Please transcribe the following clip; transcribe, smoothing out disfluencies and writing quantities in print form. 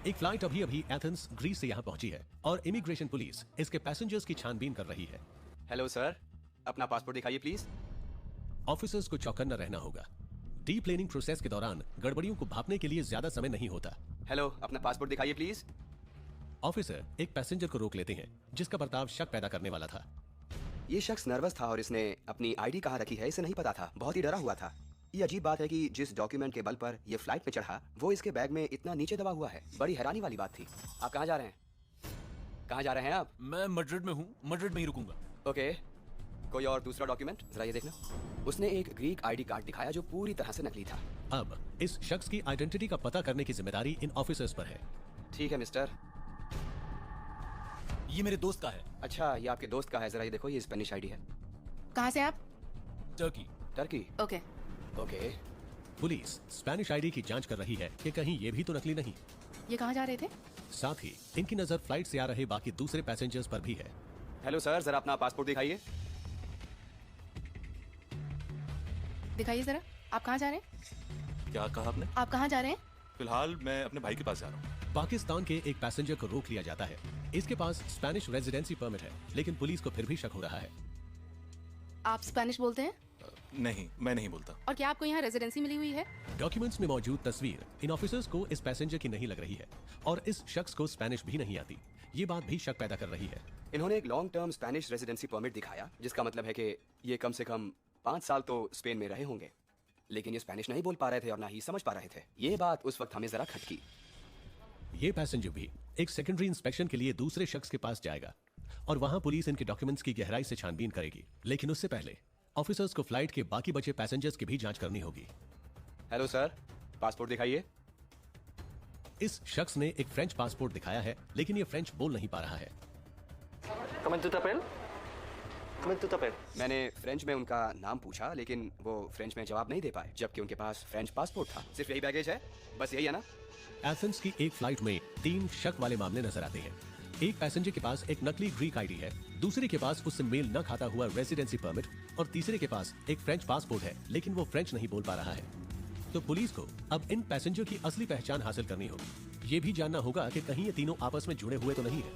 एक फ्लाइट अभी अभी एथेंस ग्रीस से यहाँ पहुंची है और इमिग्रेशन पुलिस इसके पैसेंजर्स की छानबीन कर रही है। हेलो सर, अपना पासपोर्ट दिखाइए प्लीज। ऑफिसर्स को चौकन्ना रहना होगा। डी प्लेनिंग प्रोसेस के दौरान गड़बड़ियों को भांपने के लिए ज्यादा समय नहीं होता। हेलो, अपना पासपोर्ट दिखाइए प्लीज। ऑफिसर एक पैसेंजर को रोक लेते हैं जिसका बर्ताव शक पैदा करने वाला था। ये शख्स नर्वस था और इसने अपनी आईडी कहाँ रखी है इसे नहीं पता था। बहुत ही डरा हुआ था। ये अजीब बात है कि जिस डॉक्यूमेंट के बल पर ये फ्लाइट में चढ़ा वो इसके बैग में इतना नीचे दबा हुआ है। बड़ी हैरानी वाली बात थी। आप कहाँ जा रहे हैं? कहाँ जा रहे हैं आप? मैं मैड्रिड में हूँ, मैड्रिड में ही रुकूंगा। ओके, कोई और दूसरा डॉक्यूमेंट? जरा ये देखना। उसने एक ग्रीक आईडी कार्ड दिखाया जो पूरी तरह से नकली था। अब इस शख्स की आइडेंटिटी का पता करने की जिम्मेदारी इन ऑफिसर्स पर है। ठीक है मिस्टर। ये मेरे दोस्त का है। अच्छा, ये आपके दोस्त का है। जरा ये देखो, ये स्पेनिश आईडी है। कहाँ से आप? Turkey. Turkey? Okay. Okay. Police Spanish ID की जांच कर रही है कि कहीं ये भी तो नकली नहीं। ये कहाँ जा रहे थे? साथ ही इनकी नजर फ्लाइट से आ रहे बाकी दूसरे पैसेंजर्स पर भी है। हेलो सर, जरा अपना पासपोर्ट दिखाइए। दिखाइए जरा, आप कहाँ जा रहे हैं? क्या कहा आपने? आप कहाँ जा रहे हैं? फिलहाल मैं अपने भाई के पास जा रहा हूँ। पाकिस्तान के एक पैसेंजर को रोक लिया जाता है। इसके पास स्पेनिश रेजिडेंसी परमिट है, लेकिन पुलिस को फिर भी शक हो रहा है। आप स्पेनिश बोलते हैं? नहीं, मैं नहीं बोलता। और क्या आपको यहाँ रेजिडेंसी मिली हुई है? डॉक्यूमेंट्स में मौजूद तस्वीर इन ऑफिसर्स को इस पैसेंजर की नहीं लग रही है और इस शख्स को स्पेनिश भी नहीं आती। ये बात भी शक पैदा कर रही है। इन्होंने एक long term Spanish residency permit दिखाया, जिसका मतलब है कि ये कम से कम 5 साल तो स्पेन में रहे होंगे, लेकिन ये स्पेनिश नहीं बोल पा रहे थे और ना ही समझ पा रहे थे। ये बात उस वक्त हमें जरा खटकी। ये पैसेंजर भी एक सेकेंडरी इंस्पेक्शन के लिए दूसरे शख्स के पास जाएगा और वहां पुलिस इनके डॉक्यूमेंट्स की गहराई से छानबीन करेगी, लेकिन उससे पहले ऑफिसर्स को फ्लाइट के बाकी बचे पैसेंजर्स की भी जांच करनी होगी। हेलो सर, पासपोर्ट दिखाइए। इस शख्स ने एक फ्रेंच पासपोर्ट दिखाया है, लेकिन ये फ्रेंच बोल नहीं पा रहा है। मैंने फ्रेंच में उनका नाम पूछा, लेकिन वो फ्रेंच में जवाब नहीं दे पाए, जबकि उनके पास फ्रेंच पासपोर्ट था। सिर्फ यही बैगेज है? बस यही है ना? एथेंस की एक फ्लाइट में 3 शक वाले मामले नजर आते हैं। एक पैसेंजर के पास एक नकली ग्रीक आईडी है, दूसरे के पास उससे मेल न खाता हुआ रेजिडेंसी परमिट और तीसरे के पास एक फ्रेंच पासपोर्ट है, लेकिन वो फ्रेंच नहीं बोल पा रहा है। तो पुलिस को अब इन पैसेंजर की असली पहचान हासिल करनी होगी। ये भी जानना होगा कि कहीं ये तीनों आपस में जुड़े हुए तो नहीं है।